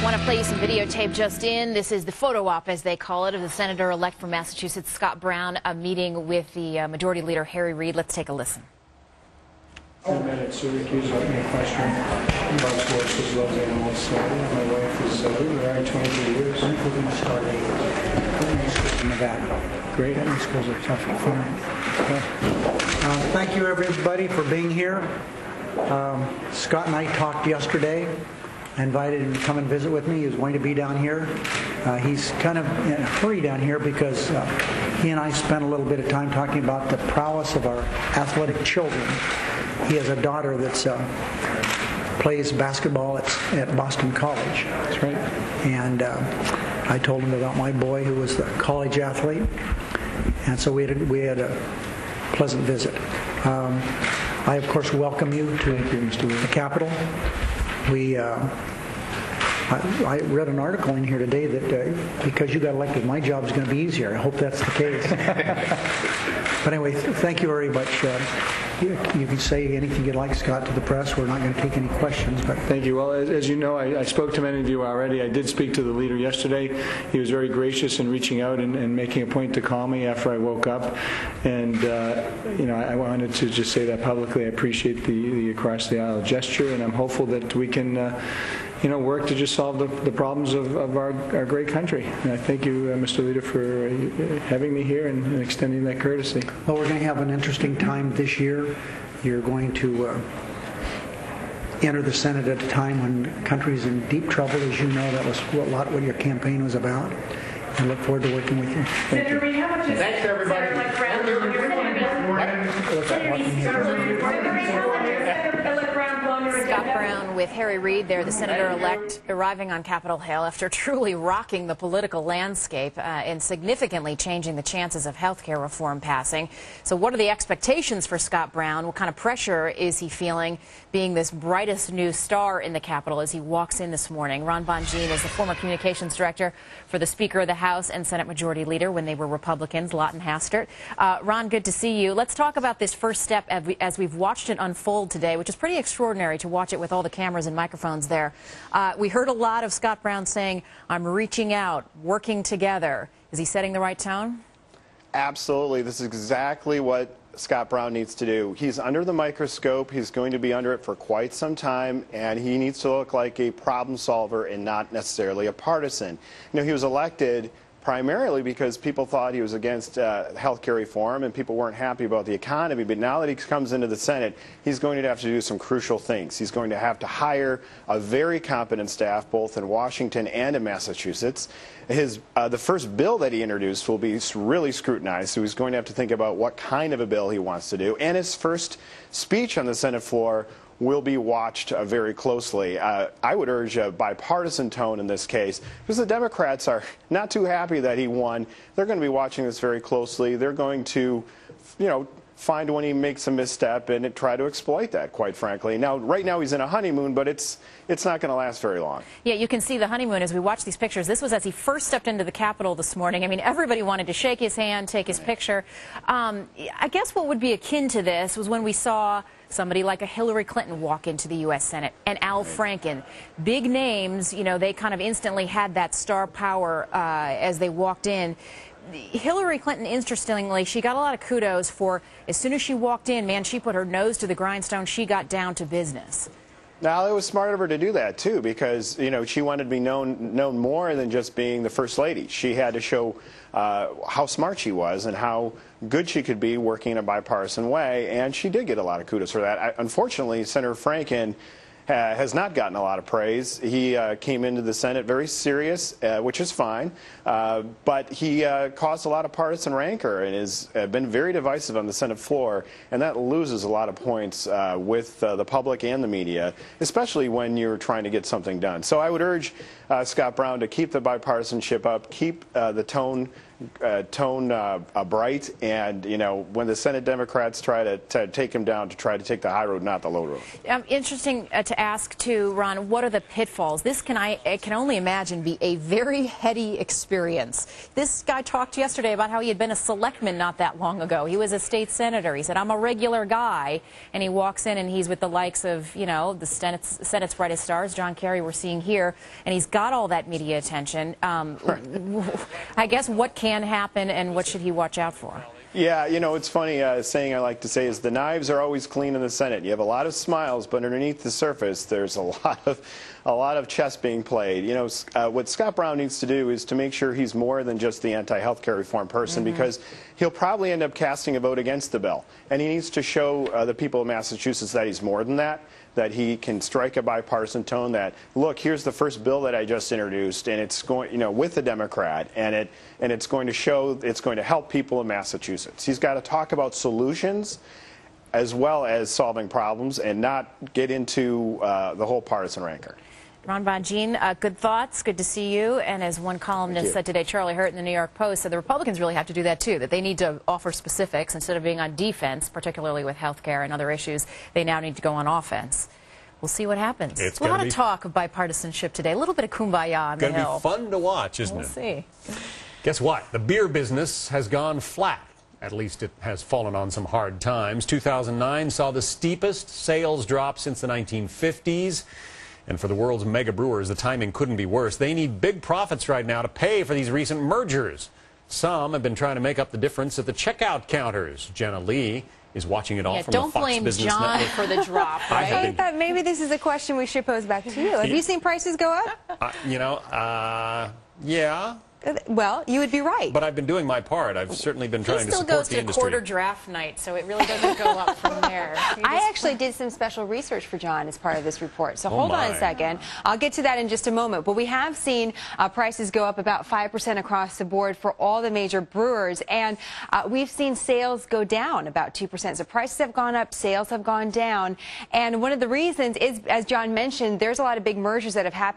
Want to play you some videotape just in. This is the photo op, as they call it, of the senator-elect from Massachusetts, Scott Brown, meeting with the Majority Leader Harry Reid. Let's take a listen. 4 minutes, Syracuse opening question. Bob's horses, loves animals. My wife is, we were married 23 years. We're going to start a school in Nevada. Great, any schools are tough and fun. Okay. Thank you, everybody, for being here. Scott and I talked yesterday. I invited him to come and visit with me. He was going to be down here. He's kind of in a hurry down here because he and I spent a little bit of time talking about the prowess of our athletic children. He has a daughter that's plays basketball at Boston College. That's right. And I told him about my boy who was the college athlete. And so we had a pleasant visit. I, of course, welcome you to the Capitol. I read an article in here today that because you got elected, my job is going to be easier. I hope that's the case. But anyway, thank you very much. You can say anything you'd like, Scott, to the press. We're not going to take any questions. But thank you. Well, as you know, I spoke to many of you already. I did speak to the leader yesterday. He was very gracious in reaching out and making a point to call me after I woke up. And, I wanted to just say that publicly. I appreciate the across-the-aisle gesture, and I'm hopeful that we can work to just solve the problems of our great country. And I thank you, Mr. Leader, for having me here and extending that courtesy. Well, we're going to have an interesting time this year. You're going to enter the Senate at a time when the country's in deep trouble. As you know, that was a lot what your campaign was about. I look forward to working with you. Senator Reid, how much is Thanks, everybody. Scott Brown with Harry Reid there, the senator-elect, arriving on Capitol Hill after truly rocking the political landscape and significantly changing the chances of health care reform passing. So what are the expectations for Scott Brown? What kind of pressure is he feeling being this brightest new star in the Capitol as he walks in this morning? Ron Bonjean is the former communications director for the Speaker of the House and Senate Majority Leader when they were Republicans, Lawton Hastert. Ron, good to see you. Let's talk about this first step as we've watched it unfold today, which is pretty extraordinary to watch it with all the cameras and microphones there. We heard a lot of Scott Brown saying, I'm reaching out, working together. Is he setting the right tone? Absolutely. This is exactly what Scott Brown needs to do. He's under the microscope. He's going to be under it for quite some time, and he needs to look like a problem solver and not necessarily a partisan. He was elected primarily because people thought he was against health care reform and people weren't happy about the economy. But now that he comes into the Senate, he's going to have to do some crucial things. He's going to have to hire a very competent staff both in Washington and in Massachusetts. The first bill that he introduced will be really scrutinized, so he's going to have to think about what kind of a bill he wants to do. And his first speech on the Senate floor will be watched very closely. I would urge a bipartisan tone in this case because the Democrats are not too happy that he won. They're going to be watching this very closely. They're going to, find when he makes a misstep and try to exploit that, quite frankly. Now, right now he's in a honeymoon, but it's not going to last very long. Yeah, you can see the honeymoon as we watch these pictures. This was as he first stepped into the Capitol this morning. I mean, everybody wanted to shake his hand, take his picture. I guess what would be akin to this was when we saw somebody like a Hillary Clinton walk into the U.S. Senate, and Al Franken. Big names, they kind of instantly had that star power as they walked in. Hillary Clinton, interestingly, she got a lot of kudos for as soon as she walked in, man, she put her nose to the grindstone. She got down to business. Now, it was smart of her to do that, too, because, she wanted to be known more than just being the First Lady. She had to show how smart she was and how good she could be working in a bipartisan way, and she did get a lot of kudos for that. Unfortunately, Senator Franken has not gotten a lot of praise. He came into the Senate very serious, which is fine, but he caused a lot of partisan rancor and has been very divisive on the Senate floor, and that loses a lot of points with the public and the media, especially when you're trying to get something done. So I would urge Scott Brown to keep the bipartisanship up, keep the tone tone bright, and when the Senate Democrats try to take him down, to try to take the high road, not the low road. Interesting to ask too, Ron, what are the pitfalls? This I can only imagine be a very heady experience. This guy talked yesterday about how he had been a selectman not that long ago. He was a state senator. He said, I'm a regular guy, and he walks in and he's with the likes of, the Senate's brightest stars, John Kerry, we're seeing here, and he's got all that media attention. I guess what can happen and what should he watch out for? Yeah, it's funny, saying I like to say is the knives are always clean in the Senate. You have a lot of smiles, but underneath the surface, there's a lot of chess being played. What Scott Brown needs to do is to make sure he's more than just the anti-healthcare reform person, because he'll probably end up casting a vote against the bill. And he needs to show the people of Massachusetts that he's more than that he can strike a bipartisan tone, that, look, here's the first bill that I just introduced, and it's going, with the Democrat, and it's going to show, it's going to help people in Massachusetts. He's got to talk about solutions as well as solving problems, and not get into the whole partisan rancor. Ron Bonjean, good thoughts. Good to see you. And as one columnist said today, Charlie Hurt in the New York Post, said the Republicans really have to do that too, that they need to offer specifics instead of being on defense, particularly with health care and other issues. They now need to go on offense. We'll see what happens. It's a lot of talk of bipartisanship today. A little bit of kumbaya on the Hill. It's going to be fun to watch, isn't it? We'll see. Guess what? The beer business has gone flat. At least it has fallen on some hard times. 2009 saw the steepest sales drop since the 1950s. And for the world's mega brewers, the timing couldn't be worse. They need big profits right now to pay for these recent mergers. Some have been trying to make up the difference at the checkout counters. Jenna Lee is watching it all from the Fox Business Network. Don't blame John for the drop, right? I thought maybe this is a question we should pose back to you. Have you seen prices go up? Yeah. Well, you would be right. But I've been doing my part. I've certainly been trying to support the industry. He still goes to quarter draft night, so it really doesn't go up from there. I actually did some special research for John as part of this report, so hold on a second. I'll get to that in just a moment. But we have seen prices go up about 5% across the board for all the major brewers, and we've seen sales go down about 2%. So prices have gone up, sales have gone down, and one of the reasons is, as John mentioned, there's a lot of big mergers that have happened.